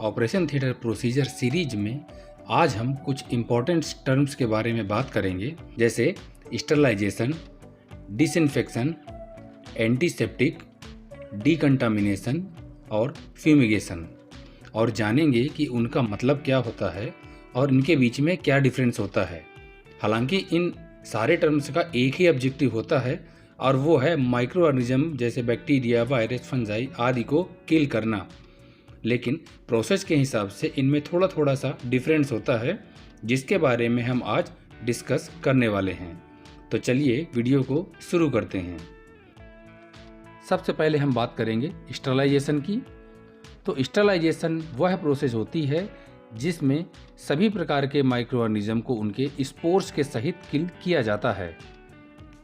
Operation theatre procedure series में आज हम कुछ इम्पोर्टेंट टर्म्स के बारे में बात करेंगे, जैसे स्टरलाइजेशन, डिसइंफेक्शन, एंटीसेप्टिक, डिकंटामिनेशन और फ्यूमिगेशन, और जानेंगे कि उनका मतलब क्या होता है और इनके बीच में क्या डिफरेंस होता है। हालांकि इन सारे टर्म्स का एक ही ऑब्जेक्टिव होता है और वो है माइक्रो ऑर्गेनिज्म जैसे बैक्टीरिया, वायरस, फंजाई आदि को किल करना, लेकिन प्रोसेस के हिसाब से इनमें थोड़ा थोड़ा सा डिफरेंस होता है, जिसके बारे में हम आज डिस्कस करने वाले हैं। तो चलिए वीडियो को शुरू करते हैं। सबसे पहले हम बात करेंगे स्टरलाइजेशन की। तो स्टरलाइजेशन वह प्रोसेस होती है जिसमें सभी प्रकार के माइक्रो ऑर्गेनिज्म को उनके स्पोर्स के सहित किल किया जाता है।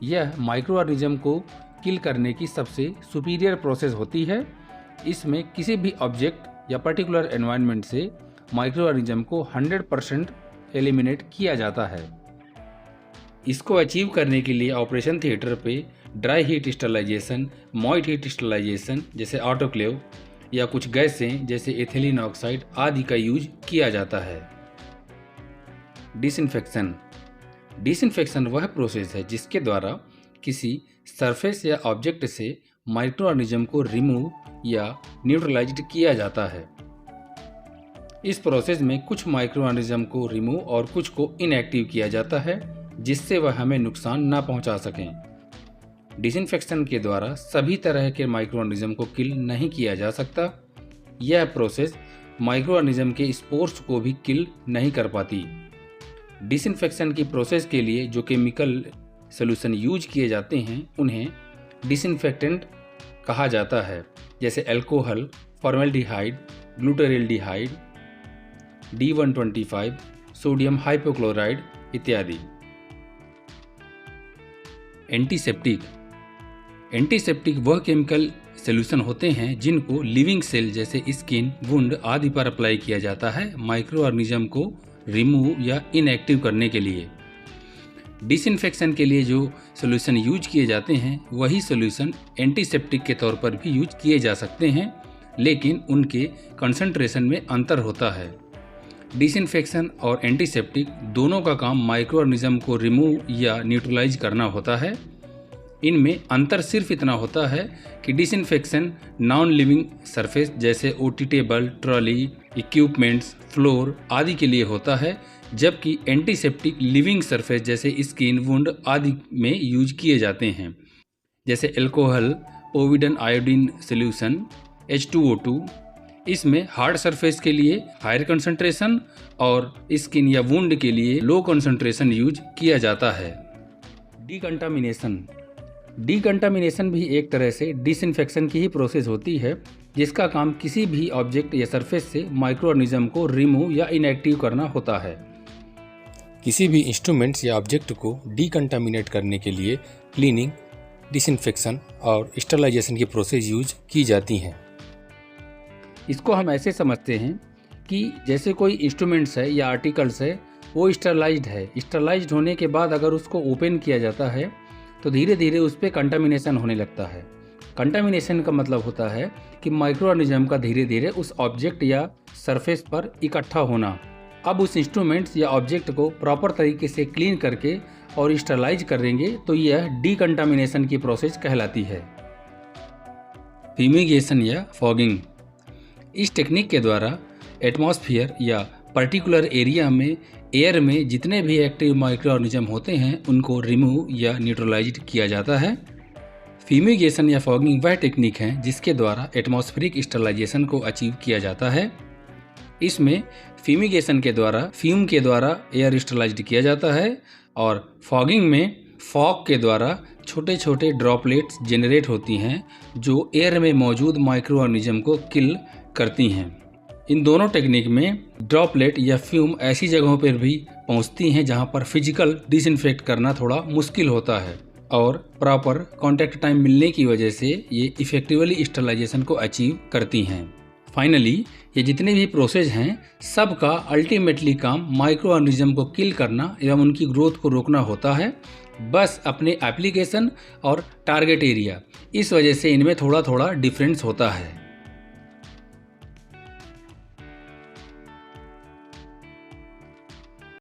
यह माइक्रो ऑर्गेनिज्म को किल करने की सबसे सुपीरियर प्रोसेस होती है। इसमें किसी भी ऑब्जेक्ट या पर्टिकुलर एनवायरनमेंट से माइक्रो ऑर्गेनिज्म को 100% एलिमिनेट किया जाता है। इसको अचीव करने के लिए ऑपरेशन थिएटर पे dry heat sterilisation, moist heat sterilisation जैसे ऑटोक्लेव या कुछ गैसें जैसे एथिलीन ऑक्साइड आदि का यूज किया जाता है। डिसइंफेक्शन वह प्रोसेस है जिसके द्वारा किसी सरफेस या ऑब्जेक्ट से माइक्रो ऑर्गेनिज्म को रिमूव या न्यूट्रलाइज्ड किया जाता है। इस प्रोसेस में कुछ माइक्रो ऑर्गेनिज्म को रिमूव और कुछ को इनएक्टिव किया जाता है, जिससे वह हमें नुकसान ना पहुंचा सकें। डिसइंफेक्शन के द्वारा सभी तरह के माइक्रो ऑर्गेनिज्म को किल नहीं किया जा सकता। यह प्रोसेस माइक्रो ऑर्गेनिज्म के स्पोर्स को भी किल नहीं कर पाती। डिसइंफेक्शन की प्रोसेस के लिए जो केमिकल सॉल्यूशन यूज किए जाते हैं उन्हें डिसइंफेक्टेंट कहा जाता है, जैसे alcohol, formaldehyde, glutaraldehyde, D125, sodium hypochloride इत्यादि। एंटीसेप्टिक वह केमिकल सॉल्यूशन होते हैं जिनको लिविंग सेल जैसे स्किन, वुंड आदि पर अप्लाई किया जाता है माइक्रो ऑर्गेनिज्म को रिमूव या इनएक्टिव करने के लिए। डिसइंफेक्शन के लिए जो सॉल्यूशन यूज किए जाते हैं वही सॉल्यूशन एंटीसेप्टिक के तौर पर भी यूज किए जा सकते हैं, लेकिन उनके कंसंट्रेशन में अंतर होता है। डिसइंफेक्शन और एंटीसेप्टिक दोनों का काम माइक्रो ऑर्गेनिज्म को रिमूव या न्यूट्रलाइज करना होता है। इनमें अंतर सिर्फ इतना होता है कि डिसइंफेक्शन नॉन लिविंग सरफेस जैसे OT table, trolley, equipments, floor आदि के लिए होता है, जबकि एंटीसेप्टिक लिविंग सरफेस जैसे स्किन, वुंड आदि में यूज किए जाते हैं, जैसे अल्कोहल, पोविडन आयोडीन सॉल्यूशन, H2O2। इसमें हार्ड सरफेस के लिए हायर कंसंट्रेशन और स्किन या वुंड के लिए लो कंसंट्रेशन यूज किया जाता है। डिकंटामिनेशन भी एक तरह से डिसइंफेक्शन की ही प्रोसेस होती है, जिसका काम किसी भी ऑब्जेक्ट या सरफेस से माइक्रो ऑर्गेनिज्म को रिमूव या इनएक्टिव करना होता है। किसी भी इंस्ट्रूमेंट्स या ऑब्जेक्ट को डिकंटामिनेट करने के लिए क्लीनिंग, डिसइंफेक्शन और स्टरलाइजेशन की प्रोसेस यूज की जाती हैं। इसको हम ऐसे समझते हैं कि जैसे कोई इंस्ट्रूमेंट्स है या आर्टिकल्स है वो स्टरलाइज्ड है। स्टरलाइज्ड होने के बाद अगर उसको ओपन किया जाता है तो धीरे धीरे उस पर कंटामिनेशन होने लगता है। कंटामिनेशन का मतलब होता है कि माइक्रो ऑर्गेनिज्म का धीरे धीरे उस ऑब्जेक्ट या सरफेस पर इकट्ठा होना। अब उस इंस्ट्रूमेंट्स या ऑब्जेक्ट को प्रॉपर तरीके से क्लीन करके और स्टरलाइज करेंगे तो यह डिकंटामिनेशन की प्रोसेस कहलाती है। फ्यूमिगेशन या फॉगिंग, इस टेक्निक के द्वारा एटमॉस्फेयर या पर्टिकुलर एरिया में एयर में जितने भी एक्टिव माइक्रो ऑर्गेनिज्म होते हैं उनको रिमूव या न्यूट्रलाइज्ड किया जाता है। फ्यूमिगेशन या फॉगिंग वह टेक्निक है जिसके द्वारा एटमॉस्फेरिक स्टरलाइजेशन को अचीव किया जाता है। इसमें फ्यूमिगेशन के द्वारा फ्यूम के द्वारा एयर स्टरलाइज्ड किया जाता है और फॉगिंग में फॉग के द्वारा छोटे छोटे ड्रॉपलेट्स जनरेट होती हैं जो एयर में मौजूद माइक्रो ऑर्गेनिज्म को किल करती हैं। इन दोनों टेक्निक में ड्रॉपलेट या फ्यूम ऐसी जगहों पर भी पहुंचती हैं जहां पर फिजिकल डिसइंफेक्ट करना थोड़ा मुश्किल होता है, और प्रॉपर कॉन्टैक्ट टाइम मिलने की वजह से ये इफेक्टिवली स्टरलाइजेशन को अचीव करती हैं। फाइनली ये जितने भी प्रोसेस हैं सबका अल्टीमेटली काम माइक्रो ऑर्गेनिज्म को किल करना एवं उनकी ग्रोथ को रोकना होता है, बस अपने एप्लीकेशन और टारगेट एरिया, इस वजह से इनमें थोड़ा थोड़ा डिफरेंस होता है।